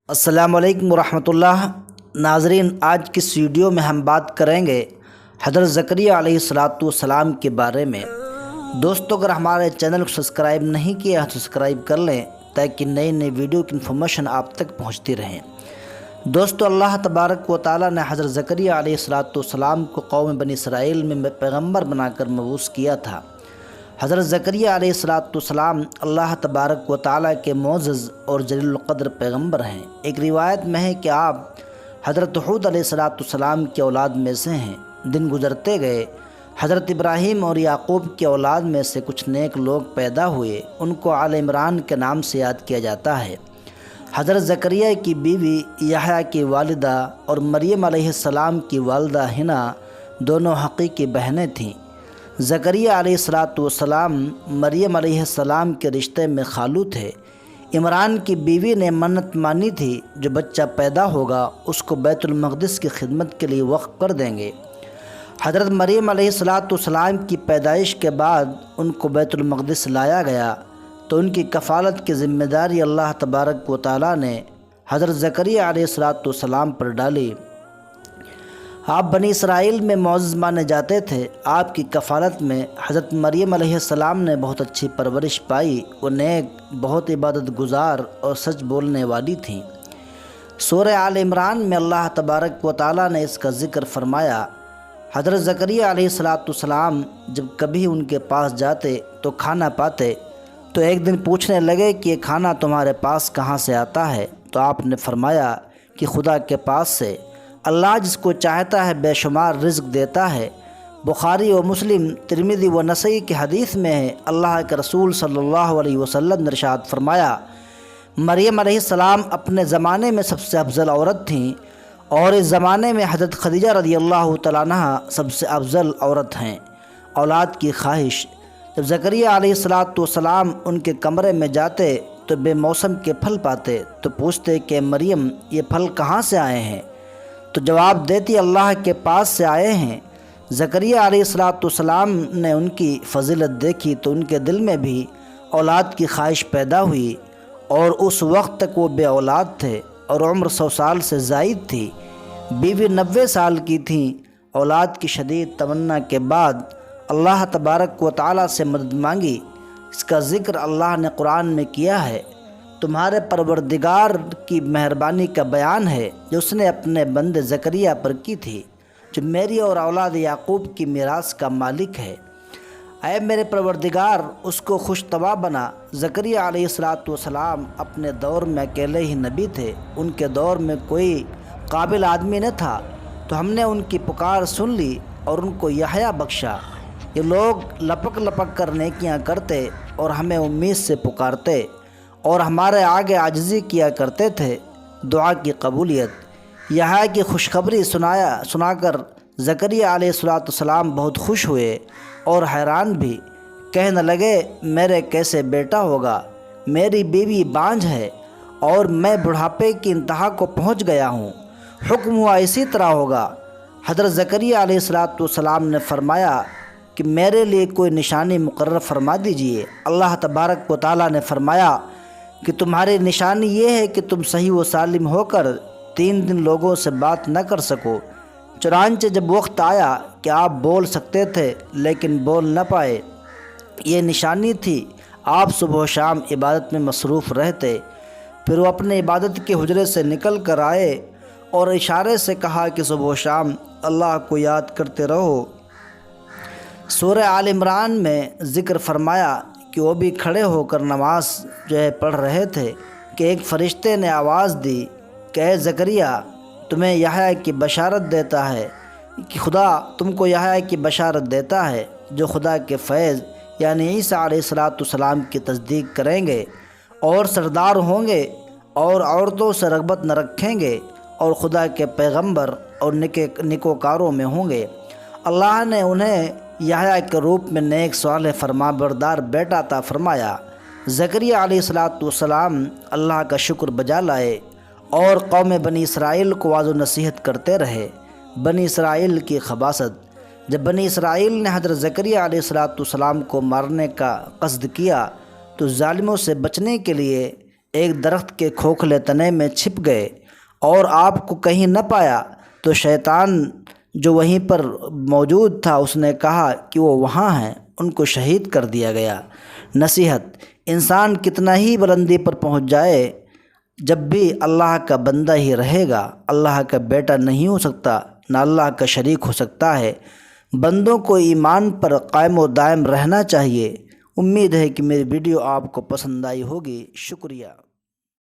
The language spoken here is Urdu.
السلام علیکم ورحمۃ اللہ۔ ناظرین، آج کی اس ویڈیو میں ہم بات کریں گے حضرت زکریہ علیہ السلام کے بارے میں۔ دوستو، اگر ہمارے چینل کو سبسکرائب نہیں کیا تو سبسکرائب کر لیں تاکہ نئی ویڈیو کی انفارمیشن آپ تک پہنچتی رہیں۔ دوستو، اللہ تبارک و تعالیٰ نے حضرت زکریہ علیہ السلام کو قوم بنی اسرائیل میں پیغمبر بنا کر مبعوث کیا تھا۔ حضرت زکریہ علیہ السلام اللہ تبارک و تعالیٰ کے معزز اور جلیل القدر پیغمبر ہیں۔ ایک روایت میں ہے کہ آپ حضرت ہود علیہ السلام کی اولاد میں سے ہیں۔ دن گزرتے گئے، حضرت ابراہیم اور یعقوب کی اولاد میں سے کچھ نیک لوگ پیدا ہوئے، ان کو آل عمران کے نام سے یاد کیا جاتا ہے۔ حضرت زکریہ کی بیوی یحییٰ کی والدہ اور مریم علیہ السلام کی والدہ حنا دونوں حقیقی بہنیں تھیں۔ زکریہ علیہ السلام مریم علیہ السلام کے رشتے میں خالو تھے۔ عمران کی بیوی نے منت مانی تھی جو بچہ پیدا ہوگا اس کو بیت المقدس کی خدمت کے لیے وقف کر دیں گے۔ حضرت مریم علیہ السلام کی پیدائش کے بعد ان کو بیت المقدس لایا گیا تو ان کی کفالت کی ذمہ داری اللہ تبارک و تعالیٰ نے حضرت زکریہ علیہ السلام پر ڈالی۔ آپ بنی اسرائیل میں معزز مانے جاتے تھے۔ آپ کی کفالت میں حضرت مریم علیہ السلام نے بہت اچھی پرورش پائی۔ وہ نیک، بہت عبادت گزار اور سچ بولنے والی تھیں۔ سورہ آل عمران میں اللہ تبارک و تعالیٰ نے اس کا ذکر فرمایا۔ حضرت زکریہ علیہ السلام جب کبھی ان کے پاس جاتے تو کھانا پاتے تو ایک دن پوچھنے لگے کہ یہ کھانا تمہارے پاس کہاں سے آتا ہے؟ تو آپ نے فرمایا کہ خدا کے پاس سے۔ اللہ جس کو چاہتا ہے بے شمار رزق دیتا ہے۔ بخاری و مسلم، ترمذی و نسائی کی حدیث میں ہے، اللہ کے رسول صلی اللہ علیہ وسلم نے ارشاد فرمایا، مریم علیہ السلام اپنے زمانے میں سب سے افضل عورت تھیں اور اس زمانے میں حضرت خدیجہ رضی اللہ تعالیٰ عنہا سب سے افضل عورت ہیں۔ اولاد کی خواہش۔ جب زکریہ علیہ السلام ان کے کمرے میں جاتے تو بے موسم کے پھل پاتے تو پوچھتے کہ مریم، یہ پھل کہاں سے آئے ہیں؟ تو جواب دیتی، اللہ کے پاس سے آئے ہیں۔ زکریہ علیہ السلام نے ان کی فضیلت دیکھی تو ان کے دل میں بھی اولاد کی خواہش پیدا ہوئی اور اس وقت تک وہ بے اولاد تھے اور عمر 100 سال سے زائد تھی۔ بیوی 90 سال کی تھیں۔ اولاد کی شدید تمنا کے بعد اللہ تبارک و تعالیٰ سے مدد مانگی۔ اس کا ذکر اللہ نے قرآن میں کیا ہے۔ تمہارے پروردگار کی مہربانی کا بیان ہے جو اس نے اپنے بندے زکریہ پر کی تھی، جو میری اور اولاد یعقوب کی میراث کا مالک ہے۔ اے میرے پروردگار، اس کو خوشتوا بنا۔ زکریہ علیہ السلام اپنے دور میں اکیلے ہی نبی تھے۔ ان کے دور میں کوئی قابل آدمی نہ تھا، تو ہم نے ان کی پکار سن لی اور ان کو یحییٰ بخشا۔ یہ لوگ لپک لپک کر نیکیاں کرتے اور ہمیں امید سے پکارتے اور ہمارے آگے عاجزی کیا کرتے تھے۔ دعا کی قبولیت۔ یحییٰ کی خوشخبری سنا کر زکریہ علیہ السلام بہت خوش ہوئے اور حیران بھی۔ کہنے لگے، میرے کیسے بیٹا ہوگا؟ میری بیوی بانجھ ہے اور میں بڑھاپے کی انتہا کو پہنچ گیا ہوں۔ حکم ہوا اسی طرح ہوگا۔ حضرت زکریہ علیہ السلام نے فرمایا کہ میرے لیے کوئی نشانی مقرر فرما دیجئے۔ اللہ تبارک و تعالیٰ نے فرمایا کہ تمہاری نشانی یہ ہے کہ تم صحیح و سالم ہو کر 3 دن لوگوں سے بات نہ کر سکو۔ چنانچہ جب وقت آیا کہ آپ بول سکتے تھے لیکن بول نہ پائے، یہ نشانی تھی۔ آپ صبح و شام عبادت میں مصروف رہتے۔ پھر وہ اپنے عبادت کے حجرے سے نکل کر آئے اور اشارے سے کہا کہ صبح و شام اللہ کو یاد کرتے رہو۔ سورہ آل عمران میں ذکر فرمایا کہ وہ بھی کھڑے ہو کر نماز پڑھ رہے تھے کہ ایک فرشتے نے آواز دی کہ اے زکریہ، تمہیں یحییٰ کی بشارت دیتا ہے کہ خدا تم کو یحییٰ کی بشارت دیتا ہے جو خدا کے فیض یعنی عیسیٰ علیہ السلام کی تصدیق کریں گے اور سردار ہوں گے اور عورتوں سے رغبت نہ رکھیں گے اور خدا کے پیغمبر اور نیکوکاروں میں ہوں گے۔ اللہ نے انہیں یحییٰ کے روپ میں نیک صالح فرما بردار بیٹا عطا فرمایا۔ زکریہ علیہ السلام اللہ کا شکر بجا لائے اور قوم بنی اسرائیل کو واعظ و نصیحت کرتے رہے۔ بنی اسرائیل کی خباثت۔ جب بنی اسرائیل نے حضرت زکریہ علیہ السلام کو مارنے کا قصد کیا تو ظالموں سے بچنے کے لیے ایک درخت کے کھوکھلے تنے میں چھپ گئے اور آپ کو کہیں نہ پایا تو شیطان جو وہیں پر موجود تھا اس نے کہا کہ وہ وہاں ہیں، ان کو شہید کر دیا گیا۔ نصیحت: انسان کتنا ہی بلندی پر پہنچ جائے، جب بھی اللہ کا بندہ ہی رہے گا، اللہ کا بیٹا نہیں ہو سکتا، نہ اللہ کا شریک ہو سکتا ہے۔ بندوں کو ایمان پر قائم و دائم رہنا چاہیے۔ امید ہے کہ میری ویڈیو آپ کو پسند آئی ہوگی۔ شکریہ۔